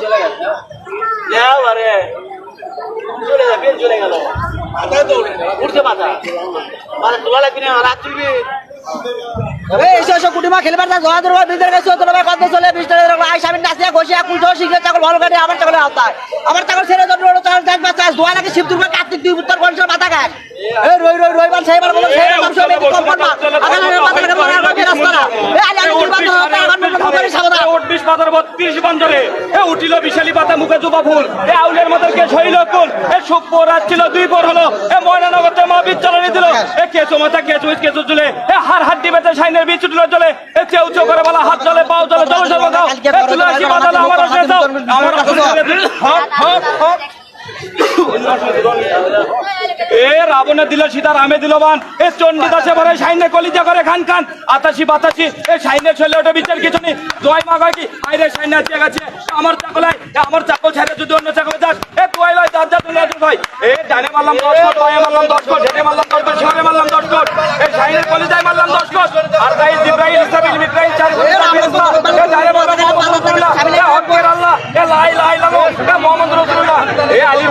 চলে গেল উঠতে মাথা মানে তোলা লাগবি না রাত তুলবি কুটিমা খেলবার জোয়া ধরবা বিজের কাছে কত চলে আমি নাচিয়া ঘষিয়া কুলটো শিখে চাকর ভালো কাটে আমার চাকলে আওতায় আমার চাকর ছেড়ে দেখবা চাষ দোয়া লাগে শিব দুর্গা কার্তিক দুই উত্তর পঞ্চম মাথা খায় এই রই রই রই বাল সেইবার বলো সেই নাম সব একটু কম করবা আগালে মাথা লাগে বড় আর রাস্তা না এই আলি আমি কুরবান হতে আমার মুখে সাবধান 28 পাতার 32 বন্দরে এ উঠিল বিশালী পাতা মুখে জুবা ফুল এ আউলের মতন কে শৈল কোন এ শুকর রাত ছিল দুই পর হলো এ ময়নানগরতে মাহফিল চালানি দিল এ কেচো মাথা কেচো চলে এ হাড় বেতে সাইনের বীজ উঠলো চলে এ চেউ চেউ করে বলা হাত চলে পাও চলে চলো চলো দাও এ তুলসী বাদাল আমার রসে দাও আমার হপ হপ হপ এ রাবণে দিল সীতা রামে দিল বান এ চণ্ডীদাসে ভরে সাইনে কলিজা করে খান খান আতাশি বাতাসি এ সাইনে চলে ওঠে বিচার কিছু নেই জয় মা কয় কি আইরে সাইনে আছে গেছে আমার চাকলাই আমার চাকল ছেড়ে যদি অন্য চাকলে যাস এ তুই ভাই যা তুমি ভাই এ ডানে মারলাম 10 কোট পায়ে মারলাম 10 কোট হেডে মারলাম 10 কোট শিরে মারলাম 10 কোট এ সাইনে কলিজায় মারলাম 10 কোট আর গাই জিব্রাইল ইসরাফিল মিকাইল চার কোট এ ডানে মারলাম আল্লাহ এ লা ইলাহা ইল্লাল্লাহ এ মুহাম্মদ রাসূলুল্লাহ এ আলী